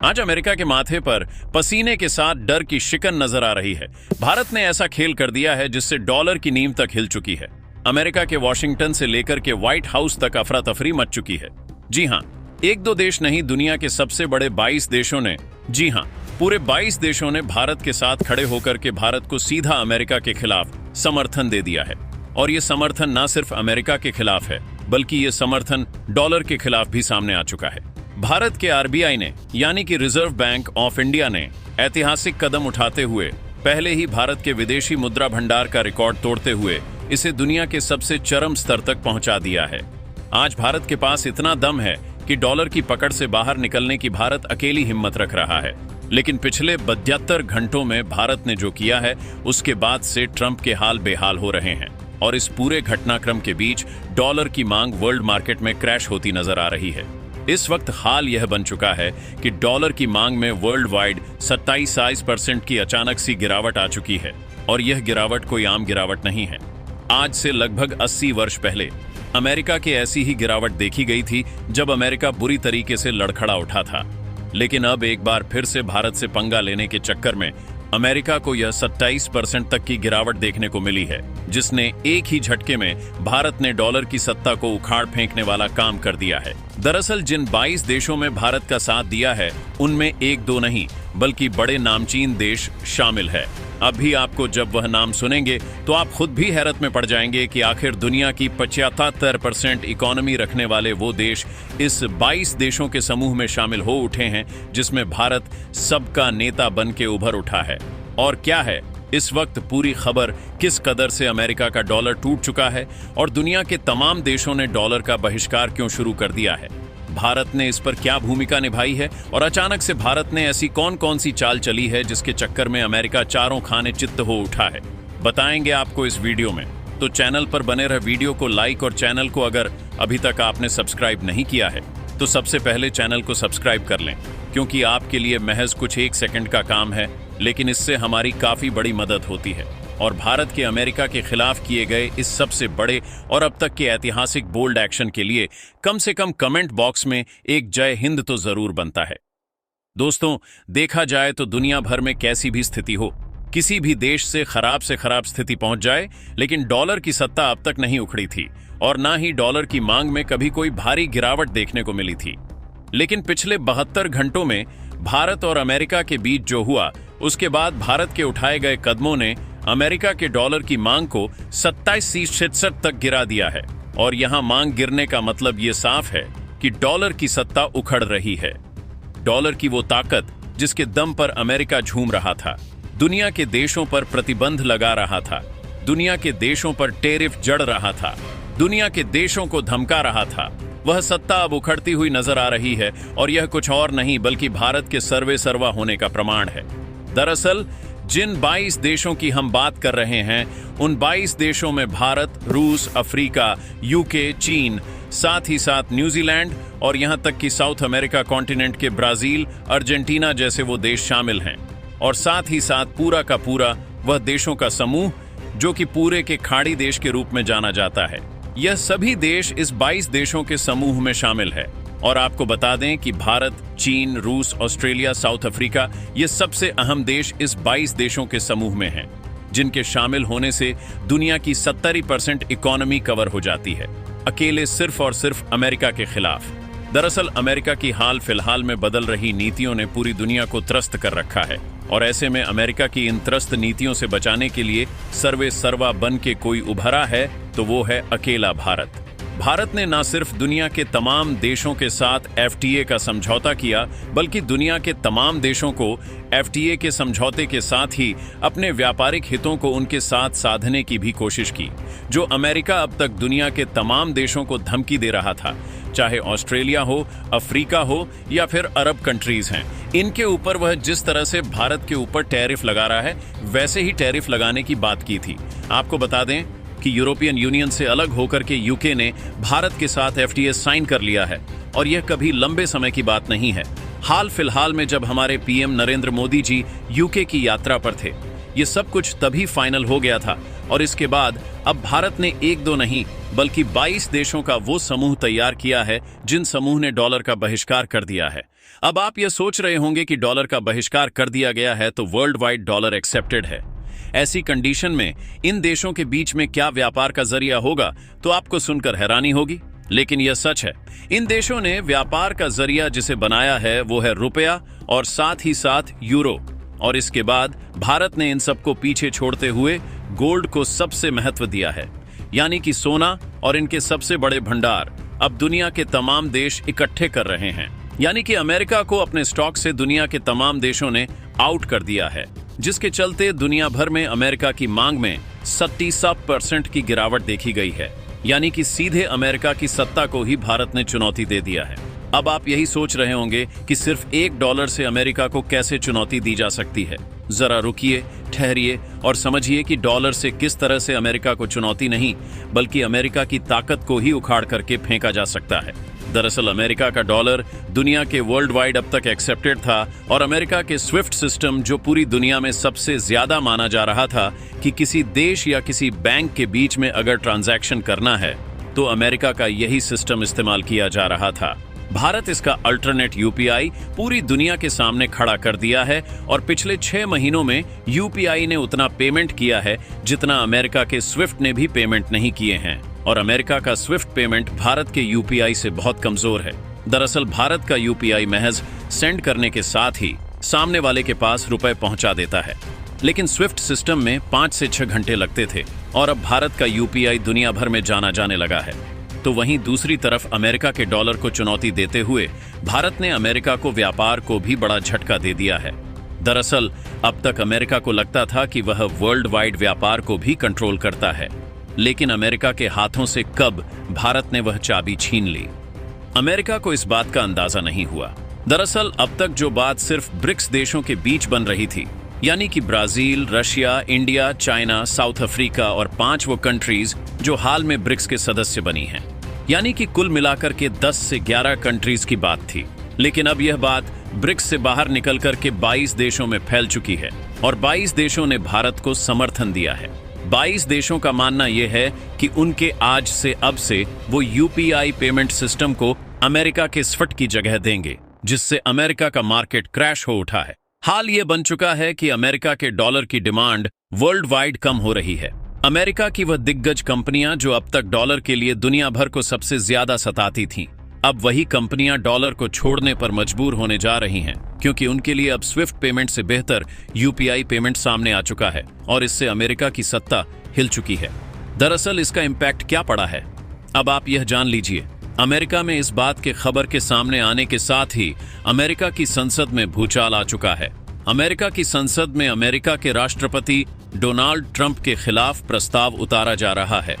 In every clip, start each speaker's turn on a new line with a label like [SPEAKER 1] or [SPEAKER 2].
[SPEAKER 1] आज अमेरिका के माथे पर पसीने के साथ डर की शिकन नजर आ रही है। भारत ने ऐसा खेल कर दिया है जिससे डॉलर की नींव तक हिल चुकी है। अमेरिका के वॉशिंगटन से लेकर के व्हाइट हाउस तक अफरा तफरी मच चुकी है। जी हां, एक दो देश नहीं, दुनिया के सबसे बड़े 22 देशों ने, जी हां, पूरे 22 देशों ने भारत के साथ खड़े होकर के भारत को सीधा अमेरिका के खिलाफ समर्थन दे दिया है। और ये समर्थन ना सिर्फ अमेरिका के खिलाफ है, बल्कि ये समर्थन डॉलर के खिलाफ भी सामने आ चुका है। भारत के आरबीआई ने, यानी कि रिजर्व बैंक ऑफ इंडिया ने ऐतिहासिक कदम उठाते हुए पहले ही भारत के विदेशी मुद्रा भंडार का रिकॉर्ड तोड़ते हुए इसे दुनिया के सबसे चरम स्तर तक पहुंचा दिया है। आज भारत के पास इतना दम है कि डॉलर की पकड़ से बाहर निकलने की भारत अकेली हिम्मत रख रहा है। लेकिन पिछले 72 घंटों में भारत ने जो किया है, उसके बाद से ट्रंप के हाल बेहाल हो रहे हैं। और इस पूरे घटनाक्रम के बीच डॉलर की मांग वर्ल्ड मार्केट में क्रैश होती नजर आ रही है। इस वक्त हाल यह बन चुका है कि डॉलर की मांग में वर्ल्ड वाइड 27% की अचानक सी गिरावट आ चुकी है। और यह गिरावट कोई आम गिरावट नहीं है। आज से लगभग 80 वर्ष पहले अमेरिका की ऐसी ही गिरावट देखी गई थी, जब अमेरिका बुरी तरीके से लड़खड़ा उठा था। लेकिन अब एक बार फिर से भारत से पंगा लेने के चक्कर में अमेरिका को यह 27% तक की गिरावट देखने को मिली है, जिसने एक ही झटके में भारत ने डॉलर की सत्ता को उखाड़ फेंकने वाला काम कर दिया है। दरअसल जिन 22 देशों में भारत का साथ दिया है, उनमें एक दो नहीं, बल्कि बड़े नामचीन देश शामिल है। अभी आपको जब वह नाम सुनेंगे तो आप खुद भी हैरत में पड़ जाएंगे कि आखिर दुनिया की 75% इकोनॉमी रखने वाले वो देश इस 22 देशों के समूह में शामिल हो उठे हैं, जिसमें भारत सबका नेता बन के उभर उठा है। और क्या है इस वक्त पूरी खबर, किस कदर से अमेरिका का डॉलर टूट चुका है और दुनिया के तमाम देशों ने डॉलर का बहिष्कार क्यों शुरू कर दिया है, भारत ने इस पर क्या भूमिका निभाई है और अचानक से भारत ने ऐसी कौन कौन सी चाल चली है जिसके चक्कर में अमेरिका चारों खाने चित्त हो उठा है, बताएंगे आपको इस वीडियो में। तो चैनल पर बने रहे, वीडियो को लाइक और चैनल को अगर अभी तक आपने सब्सक्राइब नहीं किया है तो सबसे पहले चैनल को सब्सक्राइब कर लें, क्योंकि आपके लिए महज कुछ 1 सेकंड का काम है, लेकिन इससे हमारी काफी बड़ी मदद होती है। और भारत के अमेरिका के खिलाफ किए गए इस सबसे बड़े और अब तक के ऐतिहासिक बोल्ड एक्शन के लिए कम से कम कमेंट बॉक्स में एक जय हिंद तो जरूर बनता है। दोस्तों, देखा जाए तो दुनिया भर में कैसी भी स्थिति हो, किसी भी देश से खराब स्थिति पहुंच जाए, लेकिन डॉलर की सत्ता अब तक नहीं उखड़ी थी और ना ही डॉलर की मांग में कभी कोई भारी गिरावट देखने को मिली थी। लेकिन पिछले 72 घंटों में भारत और अमेरिका के बीच जो हुआ, उसके बाद भारत के उठाए गए कदमों ने अमेरिका के डॉलर की मांग को 27% तक गिरा दिया है। और यहां मांग गिरने का मतलब ये साफ है कि डॉलर की सत्ता उखड़ रही है। डॉलर की वो ताकत जिसके दम पर अमेरिका झूम रहा था, दुनिया के देशों पर प्रतिबंध लगा रहा था, दुनिया के देशों पर टैरिफ जड़ रहा था, दुनिया के देशों को धमका रहा था, वह सत्ता अब उखड़ती हुई नजर आ रही है। और यह कुछ और नहीं बल्कि भारत के सर्वे सर्वा होने का प्रमाण है। दरअसल जिन 22 देशों की हम बात कर रहे हैं, उन 22 देशों में भारत, रूस, अफ्रीका, यूके, चीन, साथ ही साथ न्यूजीलैंड और यहां तक कि साउथ अमेरिका कॉन्टिनेंट के ब्राजील, अर्जेंटीना जैसे वो देश शामिल हैं। और साथ ही साथ पूरा का पूरा वह देशों का समूह जो कि पूरे के खाड़ी देश के रूप में जाना जाता है। यह सभी देश इस 22 देशों के समूह में शामिल है। और आपको बता दें कि भारत, चीन, रूस, ऑस्ट्रेलिया, साउथ अफ्रीका, ये सबसे अहम देश इस 22 देशों के समूह में हैं, जिनके शामिल होने से दुनिया की 70% इकोनॉमी कवर हो जाती है, अकेले सिर्फ और सिर्फ अमेरिका के खिलाफ। दरअसल अमेरिका की हाल फिलहाल में बदल रही नीतियों ने पूरी दुनिया को त्रस्त कर रखा है। और ऐसे में अमेरिका की इन त्रस्त नीतियों से बचाने के लिए सर्वे सर्वा बन के कोई उभरा है तो वो है अकेला भारत। भारत ने न सिर्फ दुनिया के तमाम देशों के साथ एफटीए का समझौता किया, बल्कि दुनिया के तमाम देशों को एफटीए के समझौते के साथ ही अपने व्यापारिक हितों को उनके साथ साधने की भी कोशिश की। जो अमेरिका अब तक दुनिया के तमाम देशों को धमकी दे रहा था, चाहे ऑस्ट्रेलिया हो, अफ्रीका हो या फिर अरब कंट्रीज हैं, इनके ऊपर वह जिस तरह से भारत के ऊपर टैरिफ लगा रहा है, वैसे ही टैरिफ लगाने की बात की थी। आपको बता दें कि यूरोपियन यूनियन से अलग होकर के यूके ने भारत के साथ एफटीए साइन कर लिया है। और यह कभी लंबे समय की बात नहीं है। हाल फिलहाल में जब हमारे पीएम नरेंद्र मोदी जी यूके की यात्रा पर थे, ये सब कुछ तभी फाइनल हो गया था और इसके बाद अब भारत ने एक दो नहीं बल्कि 22 देशों का वो समूह तैयार किया है जिन समूह ने डॉलर का बहिष्कार कर दिया है। अब आप ये सोच रहे होंगे कि डॉलर का बहिष्कार कर दिया गया है तो वर्ल्ड वाइड डॉलर एक्सेप्टेड है। ऐसी कंडीशन में इन देशों के बीच में क्या व्यापार का जरिया होगा तो आपको सुनकर हैरानी होगी, लेकिन यह सच है। इन देशों ने व्यापार का जरिया जिसे बनाया है वो है रुपया और साथ ही साथ यूरो। और इसके बाद भारत ने इन सबको पीछे छोड़ते हुए गोल्ड को सबसे महत्व दिया है, यानी कि सोना और इनके सबसे बड़े भंडार अब दुनिया के तमाम देश इकट्ठे कर रहे हैं। यानी कि अमेरिका को अपने स्टॉक से दुनिया के तमाम देशों ने आउट कर दिया है, जिसके चलते दुनिया भर में अमेरिका की मांग में 37% की गिरावट देखी गई है। यानी कि सीधे अमेरिका की सत्ता को ही भारत ने चुनौती दे दिया है। अब आप यही सोच रहे होंगे कि सिर्फ $1 से अमेरिका को कैसे चुनौती दी जा सकती है। जरा रुकिए, ठहरिए और समझिए कि डॉलर से किस तरह से अमेरिका को चुनौती नहीं बल्कि अमेरिका की ताकत को ही उखाड़ करके फेंका जा सकता है। दरअसल अमेरिका का डॉलर दुनिया के वर्ल्ड वाइड अब तक एक्सेप्टेड था और अमेरिका के स्विफ्ट सिस्टम जो पूरी दुनिया में सबसे ज्यादा माना जा रहा था कि किसी देश या किसी बैंक के बीच में अगर ट्रांजैक्शन करना है तो अमेरिका का यही सिस्टम इस्तेमाल किया जा रहा था। भारत इसका अल्टरनेट यूपीआई पूरी दुनिया के सामने खड़ा कर दिया है और पिछले 6 महीनों में यूपीआई ने उतना पेमेंट किया है जितना अमेरिका के स्विफ्ट ने भी पेमेंट नहीं किए हैं। और अमेरिका का स्विफ्ट पेमेंट भारत के यूपीआई से बहुत कमजोर है। दरअसल भारत का यूपीआई महज सेंड करने के साथ ही सामने वाले के पास रुपए पहुंचा देता है, लेकिन स्विफ्ट सिस्टम में 5 से 6 घंटे लगते थे और अब भारत का यूपीआई दुनिया भर में जाना जाने लगा है। तो वहीं दूसरी तरफ अमेरिका के डॉलर को चुनौती देते हुए भारत ने अमेरिका को व्यापार को भी बड़ा झटका दे दिया है। दरअसल अब तक अमेरिका को लगता था कि वह वर्ल्ड वाइड व्यापार को भी कंट्रोल करता है, लेकिन अमेरिका के हाथों से कब भारत ने वह चाबी छीन ली, अमेरिका को इस बात का अंदाजा नहीं हुआ। दरअसल अब तक जो बात सिर्फ ब्रिक्स देशों के बीच बन रही थी, यानी कि Brazil, Russia, India, China, south Africa और 5 वो कंट्रीज जो हाल में ब्रिक्स के सदस्य बनी हैं, यानी कि कुल मिलाकर के 10 से 11 कंट्रीज की बात थी। लेकिन अब यह बात ब्रिक्स से बाहर निकल कर के 22 देशों में फैल चुकी है और 22 देशों ने भारत को समर्थन दिया है। 22 देशों का मानना यह है कि उनके आज से अब से वो यूपीआई पेमेंट सिस्टम को अमेरिका के स्विफ्ट की जगह देंगे, जिससे अमेरिका का मार्केट क्रैश हो उठा है। हाल ये बन चुका है कि अमेरिका के डॉलर की डिमांड वर्ल्ड वाइड कम हो रही है। अमेरिका की वह दिग्गज कंपनियां जो अब तक डॉलर के लिए दुनिया भर को सबसे ज्यादा सताती थीं, अब वही कंपनियां डॉलर को छोड़ने पर मजबूर होने जा रही हैं, क्योंकि उनके लिए अब स्विफ्ट पेमेंट से बेहतर यूपीआई पेमेंट सामने आ चुका है और इससे अमेरिका की सत्ता हिल चुकी है। दरअसल इसका इम्पैक्ट क्या पड़ा है, अब आप यह जान लीजिए। अमेरिका में इस बात के खबर के सामने आने के साथ ही अमेरिका की संसद में भूचाल आ चुका है। अमेरिका की संसद में अमेरिका के राष्ट्रपति डोनाल्ड ट्रंप के खिलाफ प्रस्ताव उतारा जा रहा है।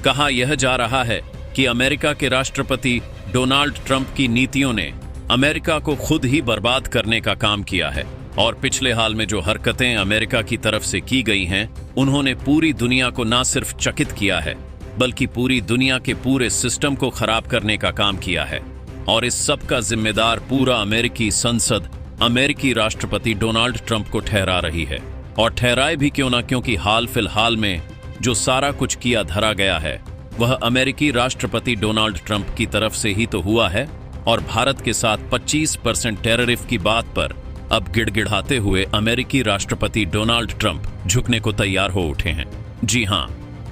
[SPEAKER 1] कहा यह जा रहा है कि अमेरिका के राष्ट्रपति डोनाल्ड ट्रंप की नीतियों ने अमेरिका को खुद ही बर्बाद करने का काम किया है और पिछले हाल में जो हरकतें अमेरिका की तरफ से की गई हैं, उन्होंने पूरी दुनिया को न सिर्फ चकित किया है बल्कि पूरी दुनिया के पूरे सिस्टम को खराब करने का काम किया है। और इस सब का जिम्मेदार पूरा अमेरिकी संसद अमेरिकी राष्ट्रपति डोनाल्ड ट्रंप को ठहरा रही है। और ठहराए भी क्यों ना, क्योंकि हाल फिलहाल में जो सारा कुछ किया धरा गया है वह अमेरिकी राष्ट्रपति डोनाल्ड ट्रंप की तरफ से ही तो हुआ है। और भारत के साथ 25% टैरिफ की बात पर अब गिड़गिड़ाते हुए अमेरिकी राष्ट्रपति डोनाल्ड ट्रंप झुकने को तैयार हो उठे हैं। जी हां,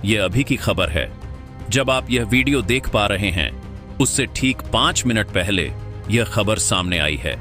[SPEAKER 1] यह अभी की खबर है। जब आप यह वीडियो देख पा रहे हैं उससे ठीक 5 मिनट पहले यह खबर सामने आई है।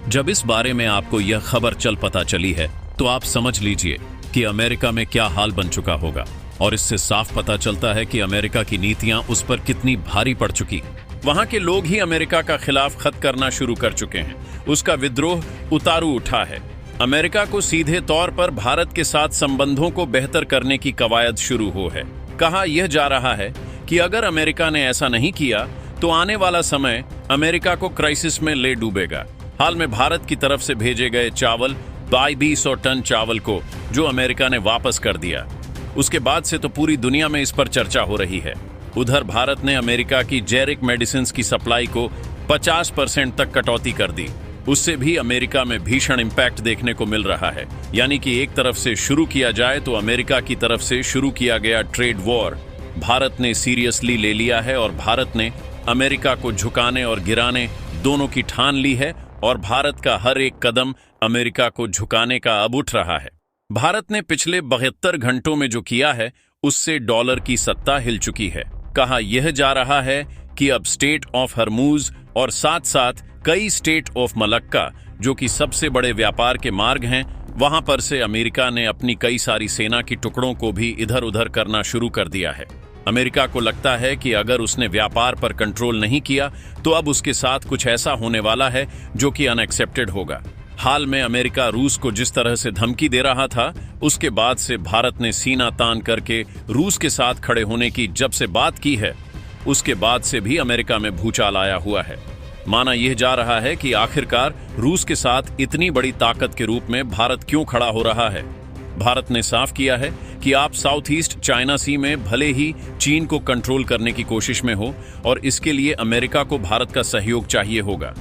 [SPEAKER 1] जब इस बारे में आपको यह खबर चल पता चली है तो आप समझ लीजिए कि अमेरिका में क्या हाल बन चुका होगा। और इससे साफ पता चलता है कि अमेरिका की नीतियां उस पर कितनी भारी पड़ चुकी। वहां के लोग ही अमेरिका का खिलाफ खत करना शुरू कर चुके हैं। उसका विद्रोह उतारू उठा है। अमेरिका को सीधे तौर पर भारत के साथ संबंधों को बेहतर करने की कवायद शुरू हो है। कहा यह जा रहा है कि अगर अमेरिका ने ऐसा नहीं किया तो आने वाला समय अमेरिका को क्राइसिस में ले डूबेगा। हाल में भारत की तरफ से भेजे गए चावल 2200 टन चावल को जो अमेरिका ने वापस कर दिया, उसके बाद से तो पूरी दुनिया में इस पर चर्चा हो रही है। उधर भारत ने अमेरिका की जेरिक मेडिसिन की सप्लाई को 50% तक कटौती कर दी। उससे भी अमेरिका में भीषण इंपैक्ट देखने को मिल रहा है। यानी कि एक तरफ से शुरू किया जाए तो अमेरिका की तरफ से शुरू किया गया ट्रेड वॉर भारत ने सीरियसली ले लिया है और भारत ने अमेरिका को झुकाने और गिराने दोनों की ठान ली है और भारत का हर एक कदम अमेरिका को झुकाने का अब उठ रहा है। भारत ने पिछले 72 घंटों में जो किया है उससे डॉलर की सत्ता हिल चुकी है। कहा यह जा रहा है कि अब स्टेट ऑफ हरमूज और साथ साथ कई स्टेट ऑफ मलक्का जो कि सबसे बड़े व्यापार के मार्ग हैं, वहां पर से अमेरिका ने अपनी कई सारी सेना की टुकड़ों को भी इधर उधर करना शुरू कर दिया है। अमेरिका को लगता है कि अगर उसने व्यापार पर कंट्रोल नहीं किया तो अब उसके साथ कुछ ऐसा होने वाला है जो कि अनएक्सेप्टेड होगा। हाल में अमेरिका रूस को जिस तरह से धमकी दे रहा था, उसके बाद से भारत ने सीना तान करके रूस के साथ खड़े होने की जब से बात की है, उसके बाद से भी अमेरिका में भूचाल आया हुआ है। माना यह जा रहा है कि आखिरकार रूस के साथ इतनी बड़ी ताकत के रूप में भारत क्यों खड़ा हो रहा है। भारत ने साफ किया है कि आप साउथ ईस्ट चाइना सी में भले ही चीन को कंट्रोल करने की कोशिश में हो और इसके लिए अमेरिका को भारत का सहयोग चाहिए होगा,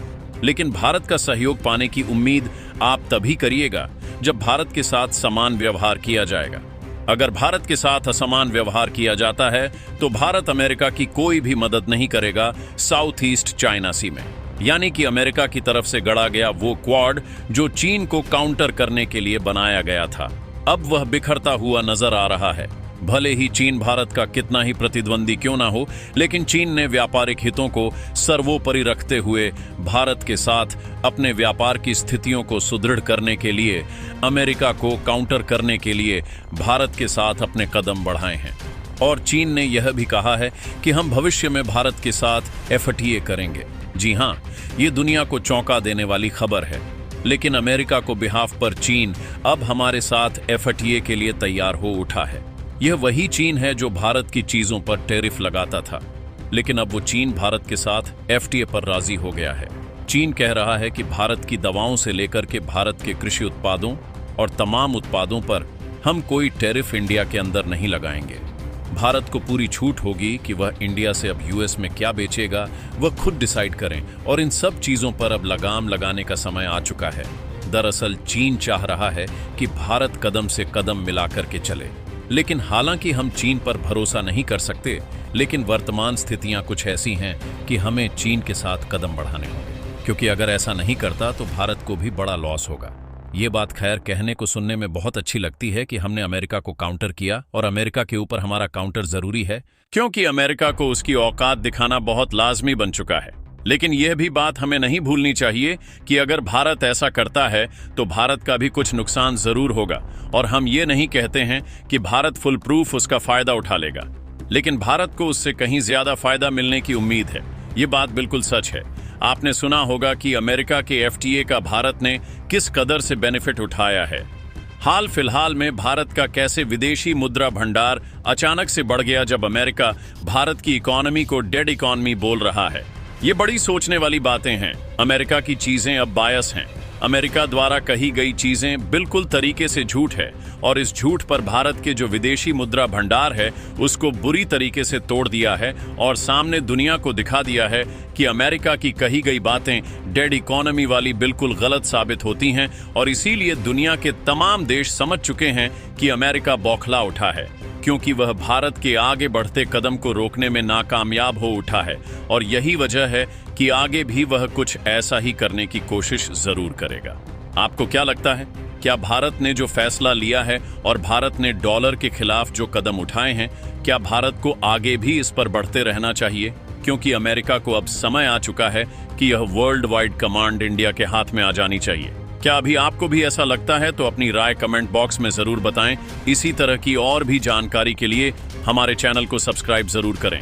[SPEAKER 1] लेकिन भारत का सहयोग पाने की उम्मीद आप तभी करिएगा जब भारत के साथ समान व्यवहार किया जाएगा। अगर भारत के साथ असमान व्यवहार किया जाता है तो भारत अमेरिका की कोई भी मदद नहीं करेगा साउथ ईस्ट चाइना सी में। यानी कि अमेरिका की तरफ से गढ़ा गया वो क्वाड जो चीन को काउंटर करने के लिए बनाया गया था, अब वह बिखरता हुआ नजर आ रहा है। भले ही चीन भारत का कितना ही प्रतिद्वंदी क्यों ना हो, लेकिन चीन ने व्यापारिक हितों को सर्वोपरि रखते हुए भारत के साथ अपने व्यापार की स्थितियों को सुदृढ़ करने के लिए, अमेरिका को काउंटर करने के लिए भारत के साथ अपने कदम बढ़ाए हैं। और चीन ने यह भी कहा है कि हम भविष्य में भारत के साथ FTA करेंगे। जी हां, ये दुनिया को चौंका देने वाली खबर है, लेकिन अमेरिका को बिहाफ पर चीन अब हमारे साथ FTA के लिए तैयार हो उठा है। यह वही चीन है जो भारत की चीजों पर टैरिफ लगाता था, लेकिन अब वो चीन भारत के साथ FTA पर राजी हो गया है। चीन कह रहा है कि भारत की दवाओं से लेकर के भारत के कृषि उत्पादों और तमाम उत्पादों पर हम कोई टैरिफ इंडिया के अंदर नहीं लगाएंगे। भारत को पूरी छूट होगी कि वह इंडिया से अब US में क्या बेचेगा वह खुद डिसाइड करें, और इन सब चीजों पर अब लगाम लगाने का समय आ चुका है। दरअसल चीन चाह रहा है कि भारत कदम से कदम मिलाकर के चले, लेकिन हालांकि हम चीन पर भरोसा नहीं कर सकते, लेकिन वर्तमान स्थितियां कुछ ऐसी हैं कि हमें चीन के साथ कदम बढ़ाने होंगे, क्योंकि अगर ऐसा नहीं करता तो भारत को भी बड़ा लॉस होगा। ये बात खैर कहने को सुनने में बहुत अच्छी लगती है कि हमने अमेरिका को काउंटर किया और अमेरिका के ऊपर हमारा काउंटर जरूरी है, क्योंकि अमेरिका को उसकी औकात दिखाना बहुत लाजमी बन चुका है। लेकिन यह भी बात हमें नहीं भूलनी चाहिए कि अगर भारत ऐसा करता है तो भारत का भी कुछ नुकसान जरूर होगा, और हम ये नहीं कहते हैं कि भारत फुल प्रूफ उसका फायदा उठा लेगा, लेकिन भारत को उससे कहीं ज्यादा फायदा मिलने की उम्मीद है। ये बात बिल्कुल सच है। आपने सुना होगा कि अमेरिका के FTA का भारत ने किस कदर से बेनिफिट उठाया है। हाल फिलहाल में भारत का कैसे विदेशी मुद्रा भंडार अचानक से बढ़ गया जब अमेरिका भारत की इकोनॉमी को डेड इकोनॉमी बोल रहा है। ये बड़ी सोचने वाली बातें हैं। अमेरिका की चीजें अब बायस हैं। अमेरिका द्वारा कही गई चीजें बिल्कुल तरीके से झूठ है, और इस झूठ पर भारत के जो विदेशी मुद्रा भंडार है उसको बुरी तरीके से तोड़ दिया है और सामने दुनिया को दिखा दिया है कि अमेरिका की कही गई बातें डेड इकोनॉमी वाली बिल्कुल गलत साबित होती हैं, और इसीलिए दुनिया के तमाम देश समझ चुके हैं कि अमेरिका बौखला उठा है, क्योंकि वह भारत के आगे बढ़ते कदम को रोकने में नाकामयाब हो उठा है। और यही वजह है कि आगे भी वह कुछ ऐसा ही करने की कोशिश जरूर करेगा। आपको क्या लगता है? क्या भारत ने जो फैसला लिया है और भारत ने डॉलर के खिलाफ जो कदम उठाए हैं, क्या भारत को आगे भी इस पर बढ़ते रहना चाहिए? क्योंकि अमेरिका को अब समय आ चुका है कि यह वर्ल्ड वाइड कमांड इंडिया के हाथ में आ जानी चाहिए। क्या अभी आपको भी ऐसा लगता है? तो अपनी राय कमेंट बॉक्स में जरूर बताएं। इसी तरह की और भी जानकारी के लिए हमारे चैनल को सब्सक्राइब जरूर करें।